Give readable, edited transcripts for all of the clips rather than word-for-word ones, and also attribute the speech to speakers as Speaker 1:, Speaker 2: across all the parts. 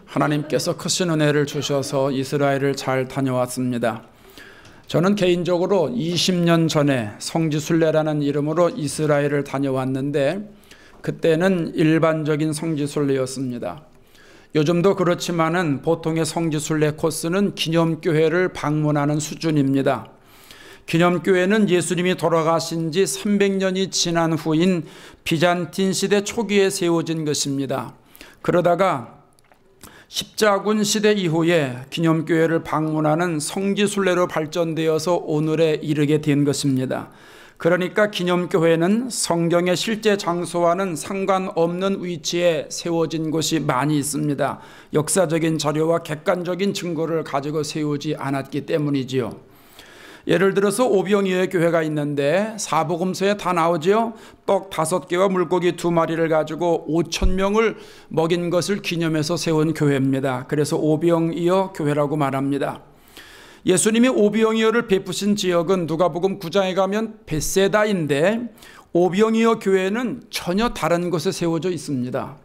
Speaker 1: 하나님께서 크신 은혜를 주셔서 이스라엘을 잘 다녀왔습니다. 저는 개인적으로 20년 전에 성지순례라는 이름으로 이스라엘을 다녀왔는데 그때는 일반적인 성지순례였습니다. 요즘도 그렇지만은 보통의 성지순례 코스는 기념교회를 방문하는 수준입니다. 기념교회는 예수님이 돌아가신 지 300년이 지난 후인 비잔틴 시대 초기에 세워진 것입니다. 그러다가 십자군 시대 이후에 기념교회를 방문하는 성지순례로 발전되어서 오늘에 이르게 된 것입니다. 그러니까 기념교회는 성경의 실제 장소와는 상관없는 위치에 세워진 곳이 많이 있습니다. 역사적인 자료와 객관적인 증거를 가지고 세우지 않았기 때문이지요. 예를 들어서 오병이어 교회가 있는데 사복음서에 다 나오죠. 떡 5개와 물고기 2마리를 가지고 5,000명을 먹인 것을 기념해서 세운 교회입니다. 그래서 오병이어 교회라고 말합니다. 예수님이 오병이어를 베푸신 지역은 누가복음 9장에 가면 벳세다인데 오병이어 교회는 전혀 다른 곳에 세워져 있습니다.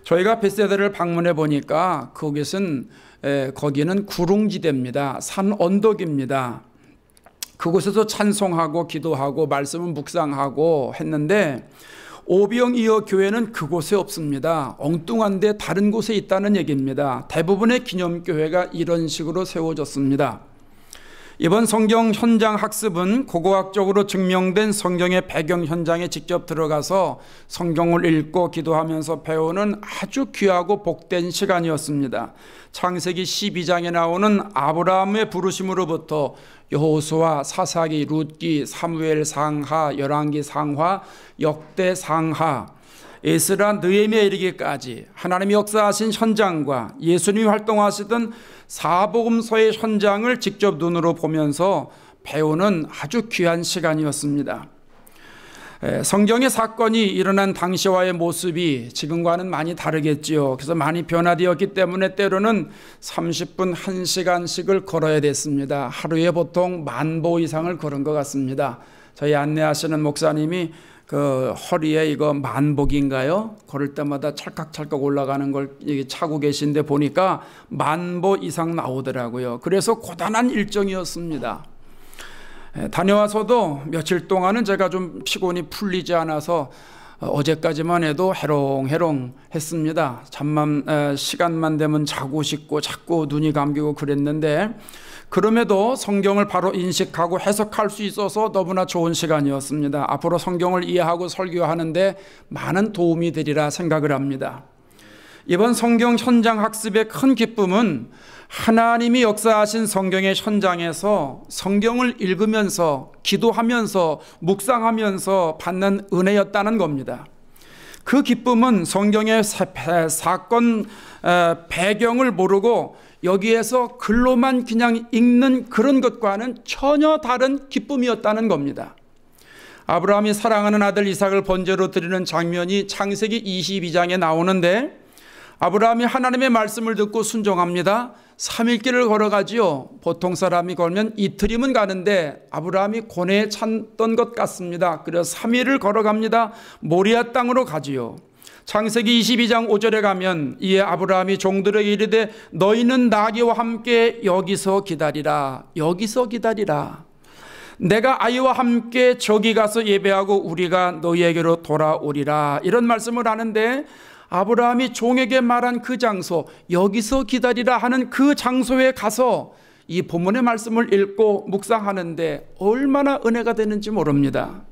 Speaker 1: 저희가 벳세다를 방문해 보니까 거기는 구릉지대입니다. 산 언덕입니다. 그곳에서 찬송하고 기도하고 말씀을 묵상하고 했는데 오병이어 교회는 그곳에 없습니다. 엉뚱한데 다른 곳에 있다는 얘기입니다. 대부분의 기념교회가 이런 식으로 세워졌습니다. 이번 성경 현장 학습은 고고학적으로 증명된 성경의 배경 현장에 직접 들어가서 성경을 읽고 기도하면서 배우는 아주 귀하고 복된 시간이었습니다. 창세기 12장에 나오는 아브라함의 부르심으로부터 여호수아, 사사기, 룻기, 사무엘 상하, 열왕기 상하, 역대 상하, 에스라, 느헤미야에 이르기까지 하나님이 역사하신 현장과 예수님이 활동하시던 사복음서의 현장을 직접 눈으로 보면서 배우는 아주 귀한 시간이었습니다. 성경의 사건이 일어난 당시와의 모습이 지금과는 많이 다르겠지요. 그래서 많이 변화되었기 때문에 때로는 30분, 1시간씩을 걸어야 됐습니다. 하루에 보통 10,000보 이상을 걸은 것 같습니다. 저희 안내하시는 목사님이 그 허리에 이거 만복인가요? 걸을 때마다 찰칵찰칵 올라가는 걸 차고 계신데 보니까 10,000보 이상 나오더라고요. 그래서 고단한 일정이었습니다. 다녀와서도 며칠 동안은 제가 좀 피곤이 풀리지 않아서 어제까지만 해도 해롱해롱 했습니다. 시간만 되면 자고 싶고 자꾸 눈이 감기고 그랬는데 그럼에도 성경을 바로 인식하고 해석할 수 있어서 너무나 좋은 시간이었습니다. 앞으로 성경을 이해하고 설교하는데 많은 도움이 되리라 생각을 합니다. 이번 성경 현장 학습의 큰 기쁨은 하나님이 역사하신 성경의 현장에서 성경을 읽으면서 기도하면서 묵상하면서 받는 은혜였다는 겁니다. 그 기쁨은 성경의 사건 배경을 모르고 여기에서 글로만 그냥 읽는 그런 것과는 전혀 다른 기쁨이었다는 겁니다. 아브라함이 사랑하는 아들 이삭을 번제로 드리는 장면이 창세기 22장에 나오는데 아브라함이 하나님의 말씀을 듣고 순종합니다. 3일길을 걸어가지요. 보통 사람이 걸면 이틀이면 가는데 아브라함이 고뇌에 찬던 것 같습니다. 그래서 3일을 걸어갑니다. 모리아 땅으로 가지요. 창세기 22장 5절에 가면 이에 아브라함이 종들에게 이르되 너희는 나귀와 함께 여기서 기다리라. 여기서 기다리라. 내가 아이와 함께 저기 가서 예배하고 우리가 너희에게로 돌아오리라. 이런 말씀을 하는데 아브라함이 종에게 말한 그 장소, 여기서 기다리라 하는 그 장소에 가서 이 본문의 말씀을 읽고 묵상하는데 얼마나 은혜가 되는지 모릅니다.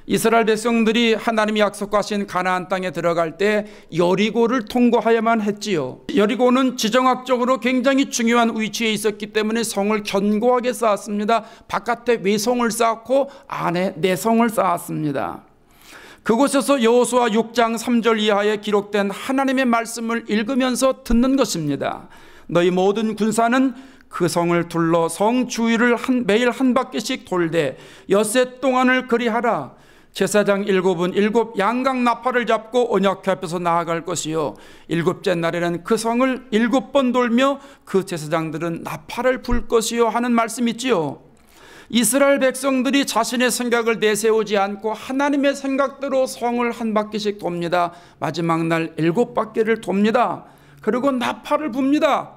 Speaker 1: 이스라엘 백성들이 하나님이 약속하신 가나안 땅에 들어갈 때 여리고를 통과해야만 했지요. 여리고는 지정학적으로 굉장히 중요한 위치에 있었기 때문에 성을 견고하게 쌓았습니다. 바깥에 외성을 쌓고 안에 내성을 쌓았습니다. 그곳에서 여호수아 6장 3절 이하에 기록된 하나님의 말씀을 읽으면서 듣는 것입니다. 너희 모든 군사는 그 성을 둘러 성 주위를 매일 한 바퀴씩 돌되 엿새 동안을 그리하라. 제사장 7은 7 양각 나팔을 잡고 언약궤 앞에서 나아갈 것이요 7째 날에는 그 성을 7번 돌며 그 제사장들은 나팔을 불 것이요 하는 말씀 있지요. 이스라엘 백성들이 자신의 생각을 내세우지 않고 하나님의 생각대로 성을 한 바퀴씩 돕니다. 마지막 날 7바퀴를 돕니다. 그리고 나팔을 붑니다.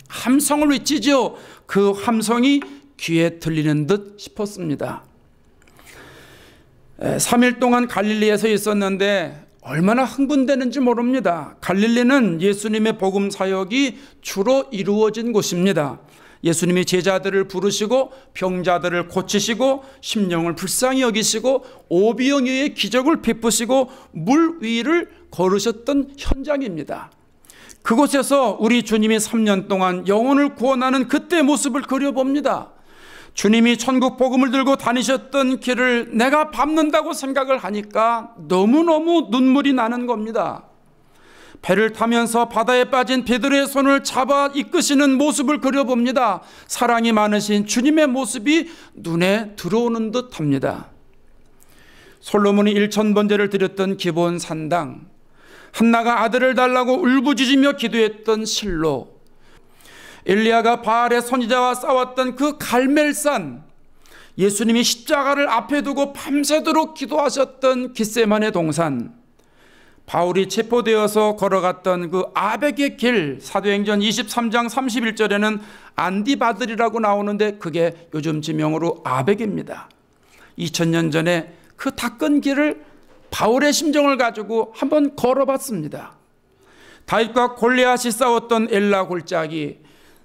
Speaker 1: 함성을 외치죠. 그 함성이 귀에 들리는 듯 싶었습니다. 3일 동안 갈릴리에서 있었는데 얼마나 흥분되는지 모릅니다. 갈릴리는 예수님의 복음 사역이 주로 이루어진 곳입니다. 예수님이 제자들을 부르시고 병자들을 고치시고 심령을 불쌍히 여기시고 오비영이의 기적을 베푸시고 물 위를 걸으셨던 현장입니다. 그곳에서 우리 주님이 3년 동안 영혼을 구원하는 그때 모습을 그려봅니다. 주님이 천국 복음을 들고 다니셨던 길을 내가 밟는다고 생각을 하니까 너무너무 눈물이 나는 겁니다. 배를 타면서 바다에 빠진 베드로의 손을 잡아 이끄시는 모습을 그려봅니다. 사랑이 많으신 주님의 모습이 눈에 들어오는 듯합니다. 솔로몬이 1000번제를 드렸던 기본 산당, 한나가 아들을 달라고 울부짖으며 기도했던 실로, 엘리야가 바알의 선지자와 싸웠던 그 갈멜산, 예수님이 십자가를 앞에 두고 밤새도록 기도하셨던 겟세마네 동산, 바울이 체포되어서 걸어갔던 그 아벡의 길, 사도행전 23장 31절에는 안디바들이라고 나오는데 그게 요즘 지명으로 아벡입니다. 2000년 전에 그 닦은 길을 바울의 심정을 가지고 한번 걸어봤습니다. 다윗과 골리앗이 싸웠던 엘라 골짜기,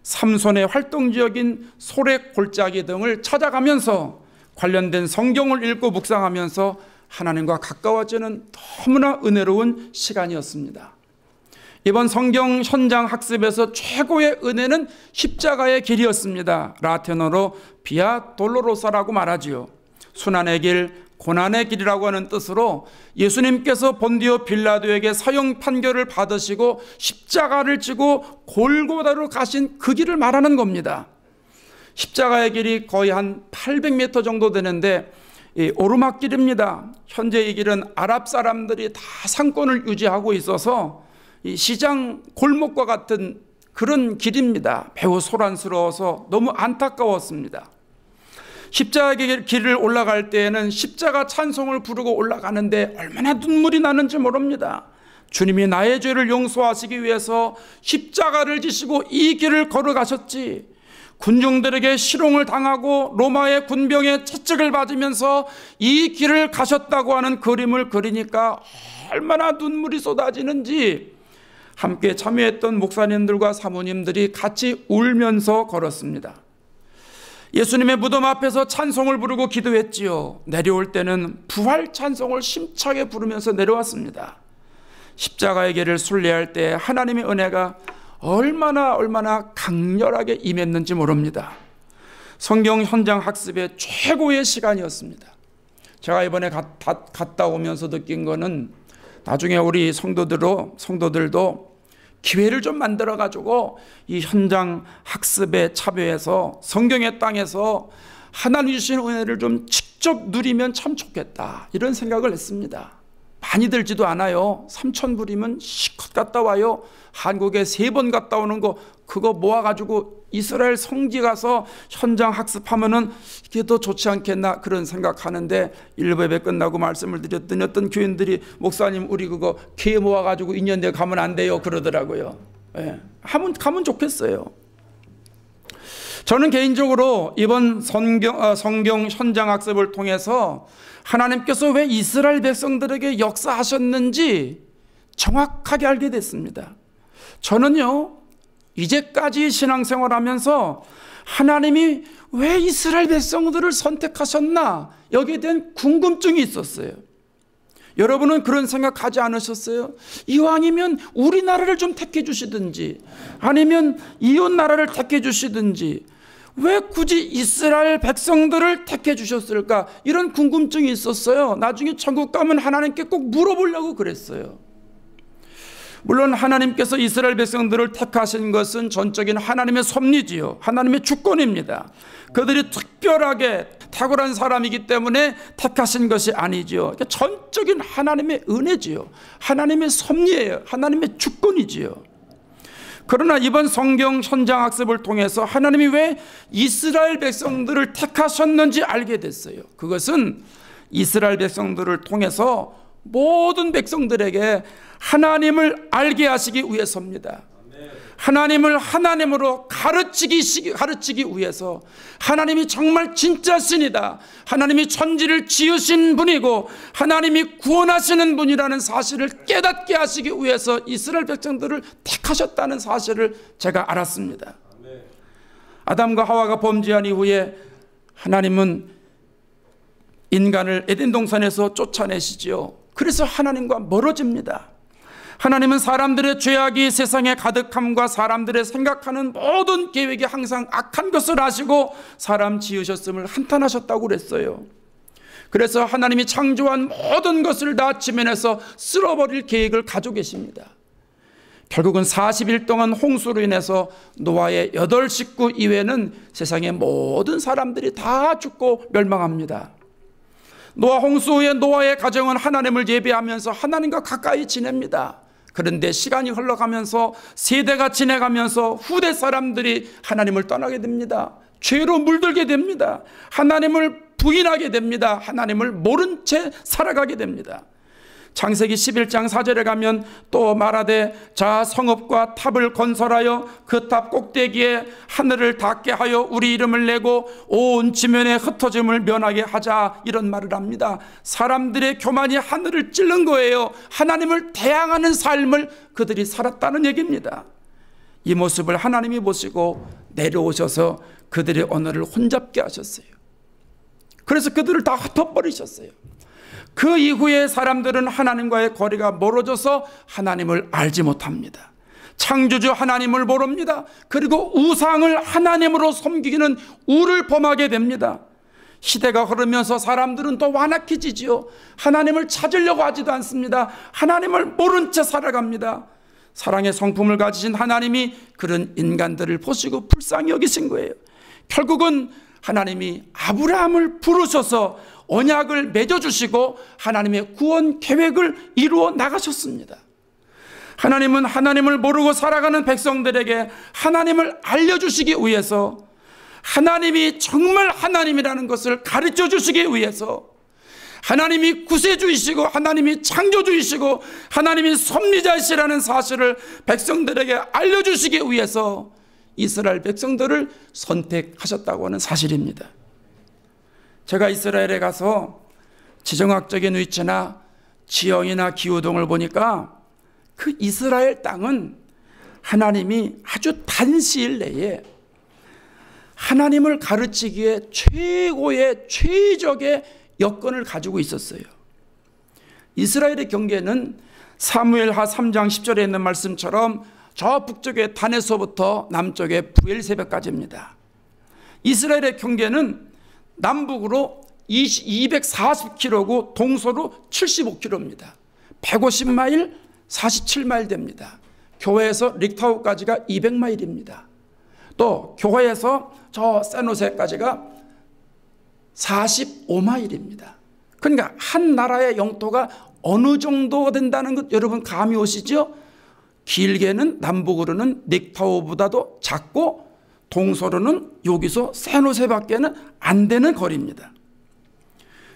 Speaker 1: 삼손의 활동적인 소렉 골짜기 등을 찾아가면서 관련된 성경을 읽고 묵상하면서 하나님과 가까워지는 너무나 은혜로운 시간이었습니다. 이번 성경 현장 학습에서 최고의 은혜는 십자가의 길이었습니다. 라틴어로 비아 돌로로사라고 말하지요. 순환의 길, 고난의 길이라고 하는 뜻으로 예수님께서 본디오 빌라도에게 사형 판결을 받으시고 십자가를 지고 골고다로 가신 그 길을 말하는 겁니다. 십자가의 길이 거의 한 800m 정도 되는데 오르막길입니다. 현재 이 길은 아랍 사람들이 다 상권을 유지하고 있어서 이 시장 골목과 같은 그런 길입니다. 매우 소란스러워서 너무 안타까웠습니다. 십자가의 길을 올라갈 때에는 십자가 찬송을 부르고 올라가는데 얼마나 눈물이 나는지 모릅니다. 주님이 나의 죄를 용서하시기 위해서 십자가를 지시고 이 길을 걸어가셨지, 군중들에게 실형을 당하고 로마의 군병의 채찍을 받으면서 이 길을 가셨다고 하는 그림을 그리니까 얼마나 눈물이 쏟아지는지 함께 참여했던 목사님들과 사모님들이 같이 울면서 걸었습니다. 예수님의 무덤 앞에서 찬송을 부르고 기도했지요. 내려올 때는 부활 찬송을 심차게 부르면서 내려왔습니다. 십자가의 길을 순례할 때 하나님의 은혜가 얼마나 강렬하게 임했는지 모릅니다. 성경 현장 학습의 최고의 시간이었습니다. 제가 이번에 갔다 오면서 느낀 거는 나중에 우리 성도들도 기회를 좀 만들어 가지고 이 현장 학습에 참여해서 성경의 땅에서 하나님 주신 은혜를 좀 직접 누리면 참 좋겠다, 이런 생각을 했습니다. 많이 들지도 않아요. 3,000불이면 실컷 갔다 와요. 한국에 3번 갔다 오는 거 그거 모아가지고 이스라엘 성지 가서 현장 학습하면은 이게 더 좋지 않겠나, 그런 생각하는데 1부 예배 끝나고 말씀을 드렸더니 어떤 교인들이 목사님 우리 그거 기회 모아가지고 2년 뒤에 가면 안 돼요 그러더라고요. 예, 가면 좋겠어요. 저는 개인적으로 이번 성경 현장 학습을 통해서 하나님께서 왜 이스라엘 백성들에게 역사하셨는지 정확하게 알게 됐습니다. 저는요, 이제까지 신앙생활하면서 하나님이 왜 이스라엘 백성들을 선택하셨나, 여기에 대한 궁금증이 있었어요. 여러분은 그런 생각하지 않으셨어요? 이왕이면 우리나라를 좀 택해 주시든지 아니면 이웃 나라를 택해 주시든지 왜 굳이 이스라엘 백성들을 택해 주셨을까, 이런 궁금증이 있었어요. 나중에 천국 가면 하나님께 꼭 물어보려고 그랬어요. 물론 하나님께서 이스라엘 백성들을 택하신 것은 전적인 하나님의 섭리지요, 하나님의 주권입니다. 그들이 특별하게 탁월한 사람이기 때문에 택하신 것이 아니지요. 전적인 하나님의 은혜지요, 하나님의 섭리예요, 하나님의 주권이지요. 그러나 이번 성경 현장 학습을 통해서 하나님이 왜 이스라엘 백성들을 택하셨는지 알게 됐어요. 그것은 이스라엘 백성들을 통해서 모든 백성들에게 하나님을 알게 하시기 위해서입니다. 하나님을 하나님으로 가르치기 위해서, 하나님이 정말 진짜 신이다, 하나님이 천지를 지으신 분이고 하나님이 구원하시는 분이라는 사실을 깨닫게 하시기 위해서 이스라엘 백성들을 택하셨다는 사실을 제가 알았습니다. 아담과 하와가 범죄한 이후에 하나님은 인간을 에덴 동산에서 쫓아내시지요. 그래서 하나님과 멀어집니다. 하나님은 사람들의 죄악이 세상에 가득함과 사람들의 생각하는 모든 계획이 항상 악한 것을 아시고 사람 지으셨음을 한탄하셨다고 그랬어요. 그래서 하나님이 창조한 모든 것을 다 지면에서 쓸어버릴 계획을 가지고 계십니다. 결국은 40일 동안 홍수로 인해서 노아의 8식구 이외에는 세상의 모든 사람들이 다 죽고 멸망합니다. 노아 홍수 후에 노아의 가정은 하나님을 예배하면서 하나님과 가까이 지냅니다. 그런데 시간이 흘러가면서 세대가 지나가면서 후대 사람들이 하나님을 떠나게 됩니다. 죄로 물들게 됩니다. 하나님을 부인하게 됩니다. 하나님을 모른 채 살아가게 됩니다. 창세기 11장 4절에 가면 또 말하되 자 성읍과 탑을 건설하여 그 탑 꼭대기에 하늘을 닿게 하여 우리 이름을 내고 온 지면에 흩어짐을 면하게 하자, 이런 말을 합니다. 사람들의 교만이 하늘을 찌른 거예요. 하나님을 대항하는 삶을 그들이 살았다는 얘기입니다. 이 모습을 하나님이 보시고 내려오셔서 그들의 언어를 혼잡게 하셨어요. 그래서 그들을 다 흩어버리셨어요. 그 이후에 사람들은 하나님과의 거리가 멀어져서 하나님을 알지 못합니다. 창조주 하나님을 모릅니다. 그리고 우상을 하나님으로 섬기기는 우를 범하게 됩니다. 시대가 흐르면서 사람들은 또 완악해지지요. 하나님을 찾으려고 하지도 않습니다. 하나님을 모른 채 살아갑니다. 사랑의 성품을 가지신 하나님이 그런 인간들을 보시고 불쌍히 여기신 거예요. 결국은 하나님이 아브라함을 부르셔서 언약을 맺어주시고 하나님의 구원 계획을 이루어 나가셨습니다. 하나님은 하나님을 모르고 살아가는 백성들에게 하나님을 알려주시기 위해서, 하나님이 정말 하나님이라는 것을 가르쳐 주시기 위해서, 하나님이 구세주이시고 하나님이 창조주이시고 하나님이 섭리자이시라는 사실을 백성들에게 알려주시기 위해서 이스라엘 백성들을 선택하셨다고 하는 사실입니다. 제가 이스라엘에 가서 지정학적인 위치나 지형이나 기후동을 보니까 그 이스라엘 땅은 하나님이 아주 단시일 내에 하나님을 가르치기에 최고의 최적의 여건을 가지고 있었어요. 이스라엘의 경계는 사무엘하 3장 10절에 있는 말씀처럼 저 북쪽의 단에서부터 남쪽의 부엘세베까지입니다. 이스라엘의 경계는 남북으로 240km고 동서로 75km입니다. 150마일, 47마일 됩니다. 교회에서 릭타우까지가 200마일입니다. 또 교회에서 저 세노세까지가 45마일입니다. 그러니까 한 나라의 영토가 어느 정도 된다는 것 여러분 감이 오시죠? 길게는 남북으로는 릭타우보다도 작고 동서로는 여기서 세노세밖에는 안 되는 거리입니다.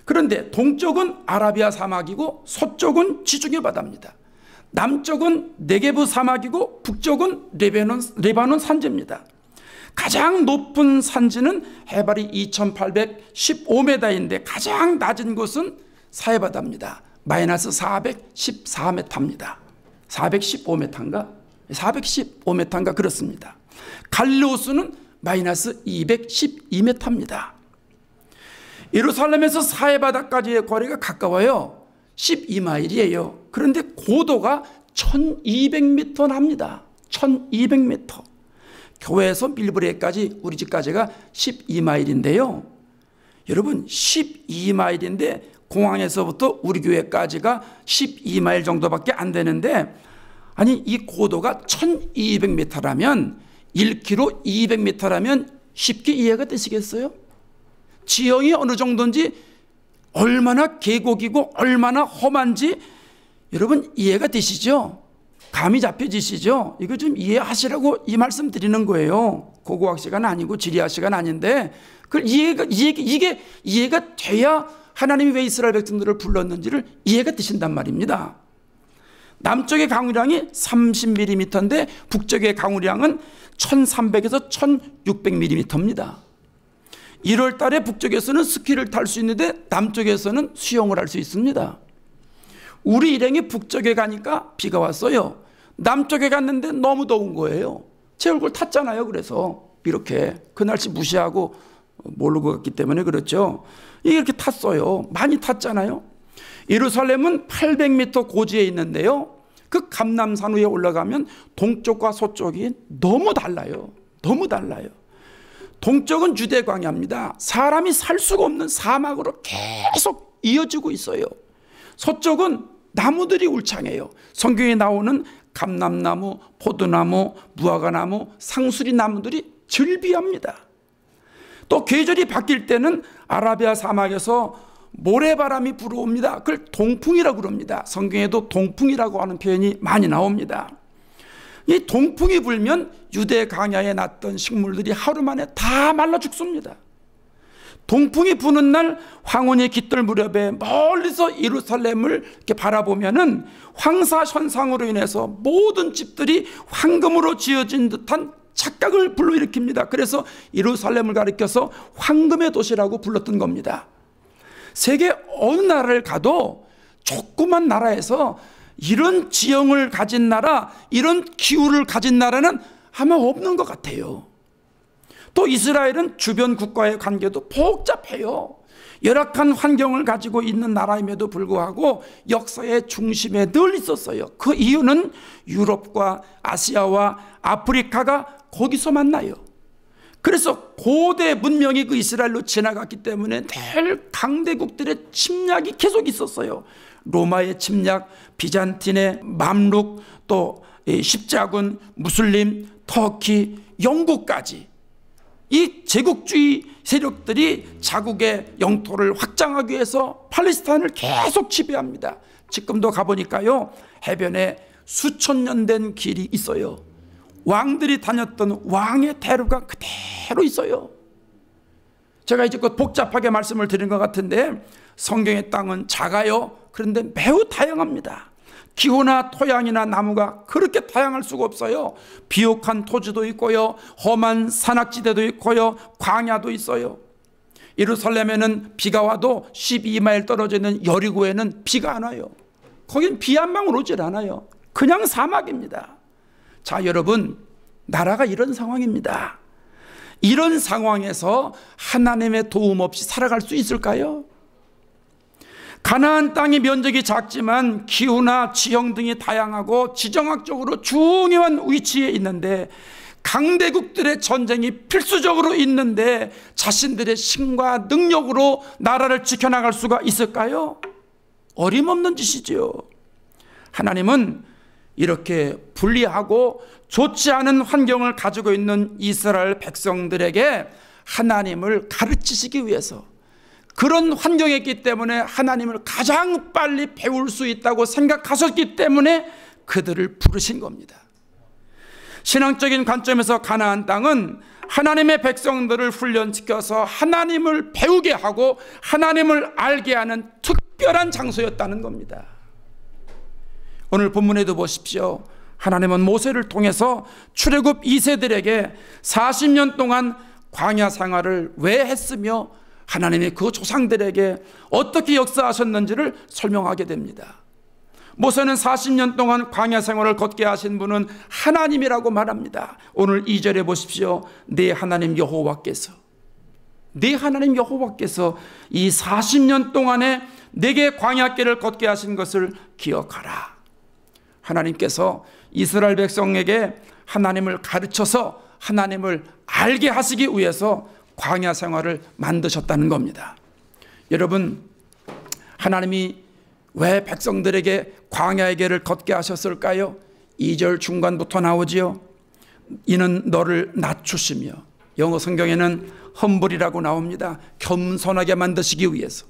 Speaker 1: 그런데 동쪽은 아라비아 사막이고 서쪽은 지중해 바다입니다. 남쪽은 네게브 사막이고 북쪽은 레바논 산지입니다. 가장 높은 산지는 해발이 2815m인데 가장 낮은 곳은 사해바다입니다. 마이너스 414m입니다. 415m인가? 415m인가 그렇습니다. 갈리오스는 마이너스 212m입니다. 예루살렘에서 사해바다까지의 거리가 가까워요. 12마일이에요. 그런데 고도가 1200m 납니다. 1200m. 교회에서 밀브레까지 우리 집까지가 12마일인데요. 여러분 12마일인데 공항에서부터 우리 교회까지가 12마일 정도밖에 안 되는데, 아니 이 고도가 1200m라면 1km 200m라면 쉽게 이해가 되시겠어요? 지형이 어느 정도인지, 얼마나 계곡이고 얼마나 험한지 여러분 이해가 되시죠? 감이 잡혀지시죠? 이거 좀 이해하시라고 이 말씀 드리는 거예요. 고고학 시간 아니고 지리학 시간 아닌데 그걸 이게 이해가 돼야 하나님이 왜 이스라엘 백성들을 불렀는지를 이해가 되신단 말입니다. 남쪽의 강우량이 30mm인데 북쪽의 강우량은 1300에서 1600mm입니다. 1월 달에 북쪽에서는 스키를 탈 수 있는데 남쪽에서는 수영을 할 수 있습니다. 우리 일행이 북쪽에 가니까 비가 왔어요. 남쪽에 갔는데 너무 더운 거예요. 제 얼굴 탔잖아요. 그래서 이렇게 그 날씨 무시하고 모르고 갔기 때문에 그렇죠. 이렇게 탔어요. 많이 탔잖아요. 예루살렘은 800m 고지에 있는데요. 그 감람산 위에 올라가면 동쪽과 서쪽이 너무 달라요. 너무 달라요. 동쪽은 유대 광야입니다. 사람이 살 수가 없는 사막으로 계속 이어지고 있어요. 서쪽은 나무들이 울창해요. 성경에 나오는 감람나무, 포도나무, 무화과나무, 상수리 나무들이 즐비합니다. 또 계절이 바뀔 때는 아라비아 사막에서 모래바람이 불어옵니다. 그걸 동풍이라고 그럽니다. 성경에도 동풍이라고 하는 표현이 많이 나옵니다. 이 동풍이 불면 유대 광야에 났던 식물들이 하루 만에 다 말라 죽습니다. 동풍이 부는 날 황혼이 깃들 무렵에 멀리서 예루살렘을 이렇게 바라보면은 황사 현상으로 인해서 모든 집들이 황금으로 지어진 듯한 착각을 불러일으킵니다. 그래서 예루살렘을 가리켜서 황금의 도시라고 불렀던 겁니다. 세계 어느 나라를 가도 조그만 나라에서 이런 지형을 가진 나라, 이런 기후를 가진 나라는 아마 없는 것 같아요. 또 이스라엘은 주변 국가의 관계도 복잡해요. 열악한 환경을 가지고 있는 나라임에도 불구하고 역사의 중심에 늘 있었어요. 그 이유는 유럽과 아시아와 아프리카가 거기서 만나요. 그래서 고대 문명이 그 이스라엘로 지나갔기 때문에 늘 강대국들의 침략이 계속 있었어요. 로마의 침략, 비잔틴의 맘룩, 또 십자군, 무슬림, 터키, 영국까지 이 제국주의 세력들이 자국의 영토를 확장하기 위해서 팔레스타인을 계속 지배합니다. 지금도 가보니까요, 해변에 수천 년 된 길이 있어요. 왕들이 다녔던 왕의 대로가 그대로 있어요. 제가 이제 곧 복잡하게 말씀을 드린 것 같은데 성경의 땅은 작아요. 그런데 매우 다양합니다. 기후나 토양이나 나무가 그렇게 다양할 수가 없어요. 비옥한 토지도 있고요, 험한 산악지대도 있고요, 광야도 있어요. 예루살렘에는 비가 와도 12마일 떨어져 있는 여리고에는 비가 안 와요. 거긴 비 한 방울 오질 않아요. 그냥 사막입니다. 자, 여러분, 나라가 이런 상황입니다. 이런 상황에서 하나님의 도움 없이 살아갈 수 있을까요? 가나안 땅의 면적이 작지만 기후나 지형 등이 다양하고 지정학적으로 중요한 위치에 있는데, 강대국들의 전쟁이 필수적으로 있는데 자신들의 힘과 능력으로 나라를 지켜나갈 수가 있을까요? 어림없는 짓이지요. 하나님은 이렇게 불리하고 좋지 않은 환경을 가지고 있는 이스라엘 백성들에게 하나님을 가르치시기 위해서, 그런 환경에 있기 때문에 하나님을 가장 빨리 배울 수 있다고 생각하셨기 때문에 그들을 부르신 겁니다. 신앙적인 관점에서 가나안 땅은 하나님의 백성들을 훈련시켜서 하나님을 배우게 하고 하나님을 알게 하는 특별한 장소였다는 겁니다. 오늘 본문에도 보십시오. 하나님은 모세를 통해서 출애굽 2세들에게 40년 동안 광야 생활을 왜 했으며 하나님이 그 조상들에게 어떻게 역사하셨는지를 설명하게 됩니다. 모세는 40년 동안 광야 생활을 걷게 하신 분은 하나님이라고 말합니다. 오늘 2절에 보십시오. 네 하나님 여호와께서, 네 하나님 여호와께서 이 40년 동안에 내게 광야길을 걷게 하신 것을 기억하라. 하나님께서 이스라엘 백성에게 하나님을 가르쳐서 하나님을 알게 하시기 위해서 광야 생활을 만드셨다는 겁니다. 여러분, 하나님이 왜 백성들에게 광야의 길을 걷게 하셨을까요? 2절 중간부터 나오지요. 이는 너를 낮추시며, 영어 성경에는 험블이라고 나옵니다. 겸손하게 만드시기 위해서,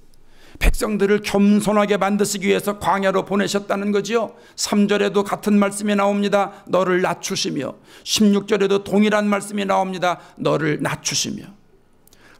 Speaker 1: 백성들을 겸손하게 만드시기 위해서 광야로 보내셨다는 거지요. 3절에도 같은 말씀이 나옵니다. 너를 낮추시며, 16절에도 동일한 말씀이 나옵니다. 너를 낮추시며.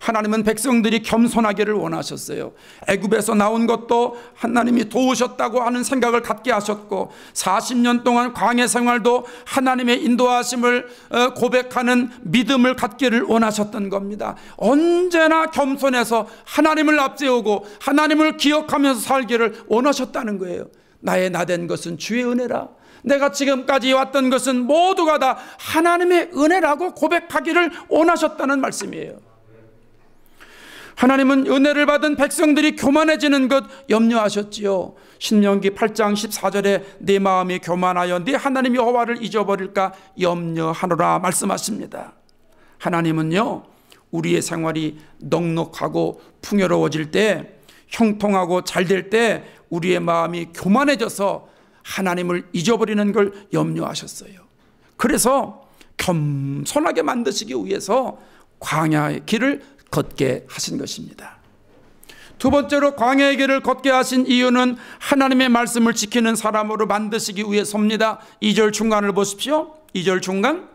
Speaker 1: 하나님은 백성들이 겸손하기를 원하셨어요. 애굽에서 나온 것도 하나님이 도우셨다고 하는 생각을 갖게 하셨고 40년 동안 광야 생활도 하나님의 인도하심을 고백하는 믿음을 갖기를 원하셨던 겁니다. 언제나 겸손해서 하나님을 앞세우고 하나님을 기억하면서 살기를 원하셨다는 거예요. 나의 나된 것은 주의 은혜라. 내가 지금까지 왔던 것은 모두가 다 하나님의 은혜라고 고백하기를 원하셨다는 말씀이에요. 하나님은 은혜를 받은 백성들이 교만해지는 것 염려하셨지요. 신명기 8장 14절에 내 마음이 교만하여 네 하나님 여호와를 잊어버릴까 염려하노라 말씀하십니다. 하나님은요, 우리의 생활이 넉넉하고 풍요로워질 때, 형통하고 잘 될 때 우리의 마음이 교만해져서 하나님을 잊어버리는 걸 염려하셨어요. 그래서 겸손하게 만드시기 위해서 광야의 길을 걷게 하신 것입니다. 두 번째로 광야의 길을 걷게 하신 이유는 하나님의 말씀을 지키는 사람으로 만드시기 위해서입니다. 2절 중간을 보십시오. 2절 중간,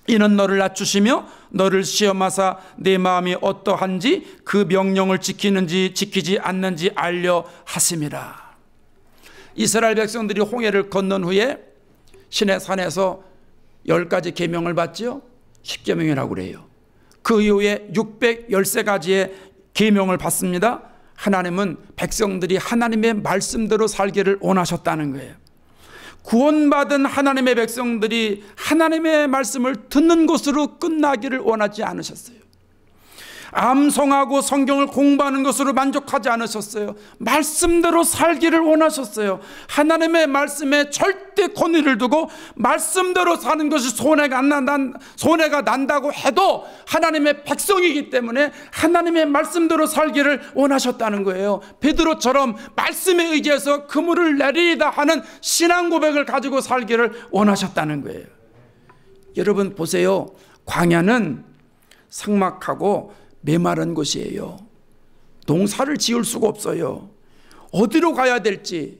Speaker 1: 이는 너를 낮추시며 너를 시험하사 내 마음이 어떠한지 그 명령을 지키는지 지키지 않는지 알려 하심이라. 이스라엘 백성들이 홍해를 건넌 후에 시내산에서 10가지 계명을 받지요. 10계명이라고 그래요. 그 이후에 613가지의 계명을 받습니다. 하나님은 백성들이 하나님의 말씀대로 살기를 원하셨다는 거예요. 구원받은 하나님의 백성들이 하나님의 말씀을 듣는 것으로 끝나기를 원하지 않으셨어요. 암송하고 성경을 공부하는 것으로 만족하지 않으셨어요. 말씀대로 살기를 원하셨어요. 하나님의 말씀에 절대 권위를 두고 말씀대로 사는 것이 손해가 난다고 해도 하나님의 백성이기 때문에 하나님의 말씀대로 살기를 원하셨다는 거예요. 베드로처럼 말씀에 의지해서 그물을 내리다 하는 신앙 고백을 가지고 살기를 원하셨다는 거예요. 여러분 보세요. 광야는 삭막하고 메마른 곳이에요. 농사를 지을 수가 없어요. 어디로 가야 될지,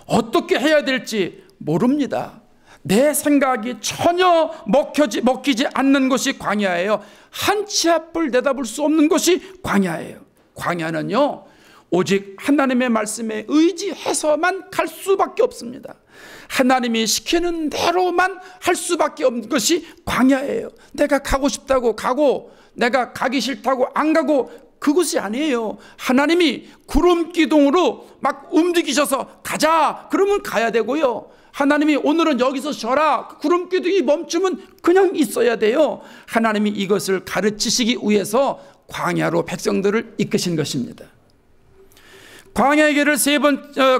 Speaker 1: 어떻게 해야 될지 모릅니다. 내 생각이 전혀 먹히지 않는 곳이 광야예요. 한 치 앞을 내다볼 수 없는 곳이 광야예요. 광야는요, 오직 하나님의 말씀에 의지해서만 갈 수밖에 없습니다. 하나님이 시키는 대로만 할 수밖에 없는 것이 광야예요. 내가 가고 싶다고 가고 내가 가기 싫다고 안 가고 그것이 아니에요. 하나님이 구름 기둥으로 막 움직이셔서 가자 그러면 가야 되고요. 하나님이 오늘은 여기서 쉬어라 구름 기둥이 멈추면 그냥 있어야 돼요. 하나님이 이것을 가르치시기 위해서 광야로 백성들을 이끄신 것입니다. 광야의 길을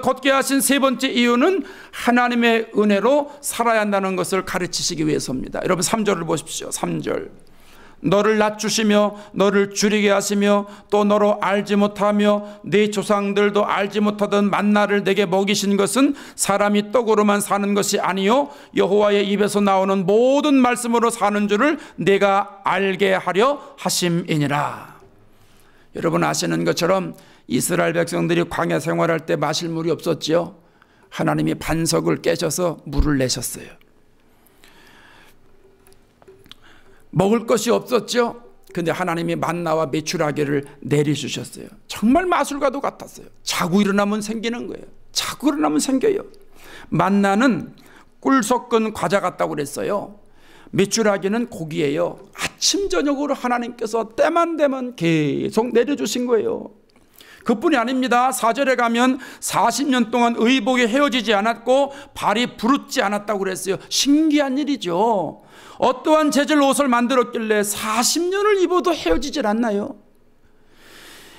Speaker 1: 걷게 하신 세 번째 이유는 하나님의 은혜로 살아야 한다는 것을 가르치시기 위해서입니다. 여러분 3절을 보십시오. 3절, 너를 낮추시며 너를 줄이게 하시며 또 너로 알지 못하며 네 조상들도 알지 못하던 만나를 내게 먹이신 것은 사람이 떡으로만 사는 것이 아니요 여호와의 입에서 나오는 모든 말씀으로 사는 줄을 내가 알게 하려 하심이니라. 여러분 아시는 것처럼 이스라엘 백성들이 광야 생활할 때 마실 물이 없었지요. 하나님이 반석을 깨셔서 물을 내셨어요. 먹을 것이 없었죠. 근데 하나님이 만나와 메추라기를 내려주셨어요. 정말 마술과도 같았어요. 자고 일어나면 생기는 거예요. 자고 일어나면 생겨요. 만나는 꿀 섞은 과자 같다고 그랬어요. 메추라기는 고기예요. 아침 저녁으로 하나님께서 때만 되면 계속 내려주신 거예요. 그뿐이 아닙니다. 4절에 가면 40년 동안 의복이 헤어지지 않았고 발이 부르지 않았다고 그랬어요. 신기한 일이죠. 어떠한 재질 옷을 만들었길래 40년을 입어도 헤어지질 않나요?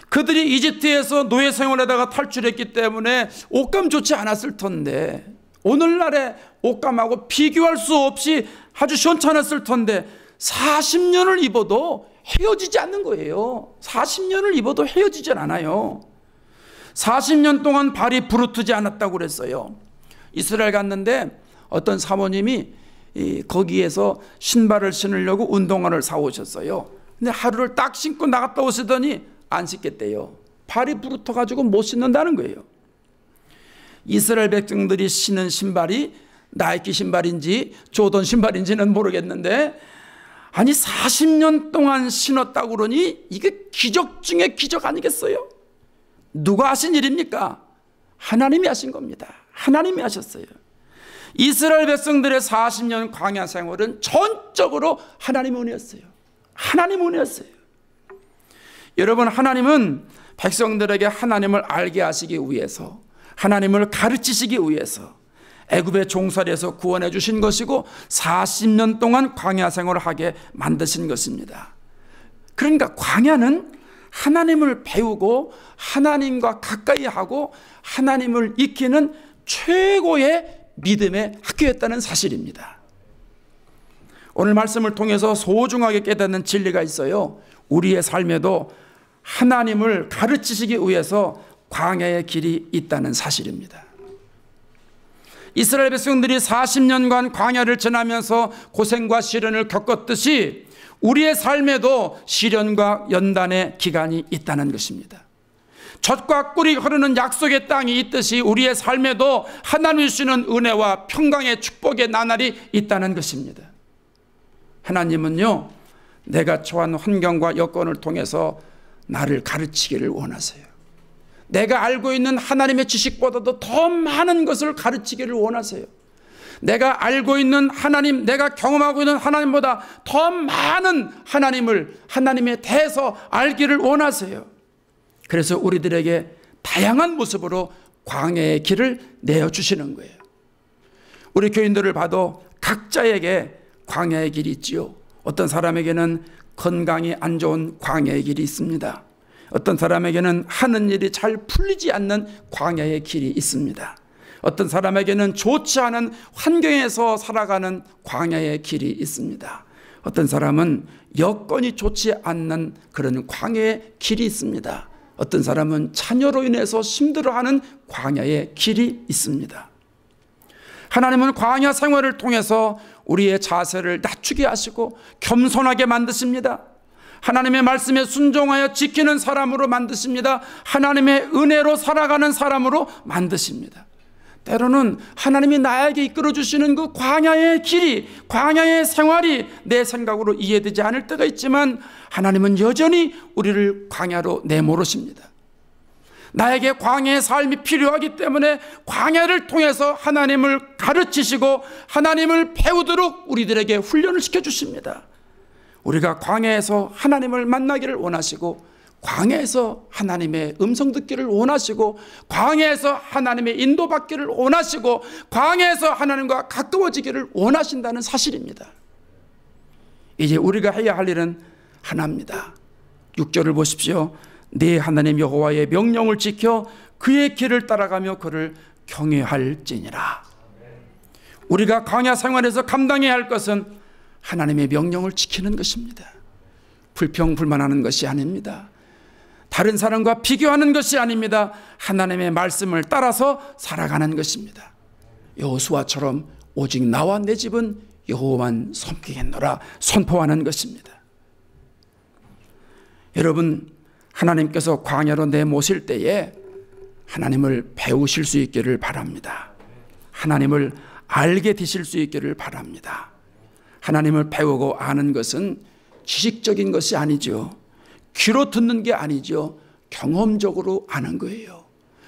Speaker 1: 그들이 이집트에서 노예 생활에다가 탈출했기 때문에 옷감 좋지 않았을 텐데 오늘날의 옷감하고 비교할 수 없이 아주 시원찮았을 텐데 40년을 입어도 헤어지지 않는 거예요. 40년을 입어도 헤어지질 않아요. 40년 동안 발이 부르트지 않았다고 그랬어요. 이스라엘 갔는데 어떤 사모님이 거기에서 신발을 신으려고 운동화를 사오셨어요. 근데 하루를 딱 신고 나갔다 오시더니 안 신겠대요. 발이 부르터가지고 못 신는다는 거예요. 이스라엘 백성들이 신은 신발이 나이키 신발인지 조던 신발인지는 모르겠는데 아니 40년 동안 신었다고 그러니 이게 기적 중에 기적 아니겠어요? 누가 하신 일입니까? 하나님이 하신 겁니다. 하나님이 하셨어요. 이스라엘 백성들의 40년 광야 생활은 전적으로 하나님의 은혜였어요. 하나님의 은혜였어요. 여러분, 하나님은 백성들에게 하나님을 알게 하시기 위해서, 하나님을 가르치시기 위해서 애굽의 종살이에서 구원해 주신 것이고 40년 동안 광야 생활을 하게 만드신 것입니다. 그러니까 광야는 하나님을 배우고 하나님과 가까이 하고 하나님을 익히는 최고의 믿음의 학교였다는 사실입니다. 오늘 말씀을 통해서 소중하게 깨닫는 진리가 있어요. 우리의 삶에도 하나님을 가르치시기 위해서 광야의 길이 있다는 사실입니다. 이스라엘 백성들이 40년간 광야를 지나면서 고생과 시련을 겪었듯이 우리의 삶에도 시련과 연단의 기간이 있다는 것입니다. 젖과 꿀이 흐르는 약속의 땅이 있듯이 우리의 삶에도 하나님이 주시는 은혜와 평강의 축복의 나날이 있다는 것입니다. 하나님은요, 내가 처한 환경과 여건을 통해서 나를 가르치기를 원하세요. 내가 알고 있는 하나님의 지식보다도 더 많은 것을 가르치기를 원하세요. 내가 알고 있는 하나님, 내가 경험하고 있는 하나님보다 더 많은 하나님을, 하나님에 대해서 알기를 원하세요. 그래서 우리들에게 다양한 모습으로 광야의 길을 내어주시는 거예요. 우리 교인들을 봐도 각자에게 광야의 길이 있지요. 어떤 사람에게는 건강이 안 좋은 광야의 길이 있습니다. 어떤 사람에게는 하는 일이 잘 풀리지 않는 광야의 길이 있습니다. 어떤 사람에게는 좋지 않은 환경에서 살아가는 광야의 길이 있습니다. 어떤 사람은 여건이 좋지 않는 그런 광야의 길이 있습니다. 어떤 사람은 자녀로 인해서 힘들어하는 광야의 길이 있습니다. 하나님은 광야 생활을 통해서 우리의 자세를 낮추게 하시고 겸손하게 만드십니다. 하나님의 말씀에 순종하여 지키는 사람으로 만드십니다. 하나님의 은혜로 살아가는 사람으로 만드십니다. 때로는 하나님이 나에게 이끌어 주시는 그 광야의 길이, 광야의 생활이 내 생각으로 이해되지 않을 때가 있지만 하나님은 여전히 우리를 광야로 내모르십니다. 나에게 광야의 삶이 필요하기 때문에 광야를 통해서 하나님을 가르치시고 하나님을 배우도록 우리들에게 훈련을 시켜주십니다. 우리가 광야에서 하나님을 만나기를 원하시고 광야에서 하나님의 음성 듣기를 원하시고 광야에서 하나님의 인도받기를 원하시고 광야에서 하나님과 가까워지기를 원하신다는 사실입니다. 이제 우리가 해야 할 일은 하나입니다. 6절을 보십시오. 네 하나님 여호와의 명령을 지켜 그의 길을 따라가며 그를 경외할지니라. 우리가 광야 생활에서 감당해야 할 것은 하나님의 명령을 지키는 것입니다. 불평불만하는 것이 아닙니다. 다른 사람과 비교하는 것이 아닙니다. 하나님의 말씀을 따라서 살아가는 것입니다. 여호수아처럼 오직 나와 내 집은 여호와만 섬기겠노라 선포하는 것입니다. 여러분, 하나님께서 광야로 내모실 때에 하나님을 배우실 수 있기를 바랍니다. 하나님을 알게 되실 수 있기를 바랍니다. 하나님을 배우고 아는 것은 지식적인 것이 아니죠. 귀로 듣는 게 아니죠. 경험적으로 아는 거예요.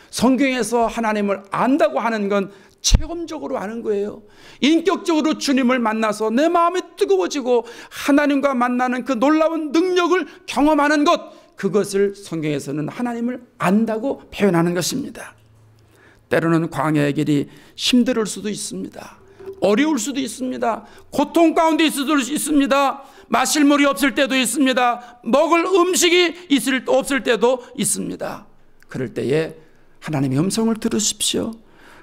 Speaker 1: 성경에서 하나님을 안다고 하는 건 체험적으로 아는 거예요. 인격적으로 주님을 만나서 내 마음이 뜨거워지고 하나님과 만나는 그 놀라운 능력을 경험하는 것, 그것을 성경에서는 하나님을 안다고 표현하는 것입니다. 때로는 광야의 길이 힘들 수도 있습니다. 어려울 수도 있습니다. 고통 가운데 있을 수도 있습니다. 마실 물이 없을 때도 있습니다. 먹을 음식이 없을 때도 있습니다. 그럴 때에 하나님의 음성을 들으십시오.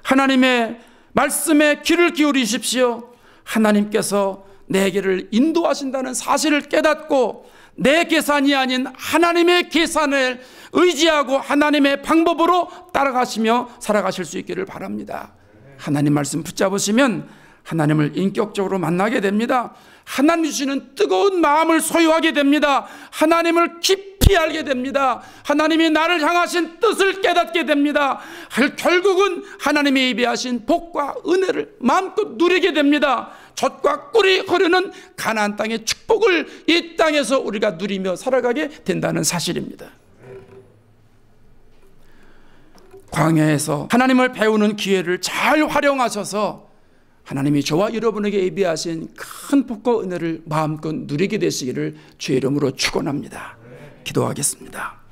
Speaker 1: 하나님의 말씀에 귀를 기울이십시오. 하나님께서 내 길을 인도하신다는 사실을 깨닫고 내 계산이 아닌 하나님의 계산을 의지하고 하나님의 방법으로 따라가시며 살아가실 수 있기를 바랍니다. 하나님 말씀 붙잡으시면 하나님을 인격적으로 만나게 됩니다. 하나님 주시는 뜨거운 마음을 소유하게 됩니다. 하나님을 깊이 알게 됩니다. 하나님이 나를 향하신 뜻을 깨닫게 됩니다. 결국은 하나님의 예비하신 복과 은혜를 마음껏 누리게 됩니다. 젖과 꿀이 흐르는 가나안 땅의 축복을 이 땅에서 우리가 누리며 살아가게 된다는 사실입니다. 광야에서 하나님을 배우는 기회를 잘 활용하셔서 하나님이 저와 여러분에게 예비하신 큰 복과 은혜를 마음껏 누리게 되시기를 주의 이름으로 축원합니다. 기도하겠습니다.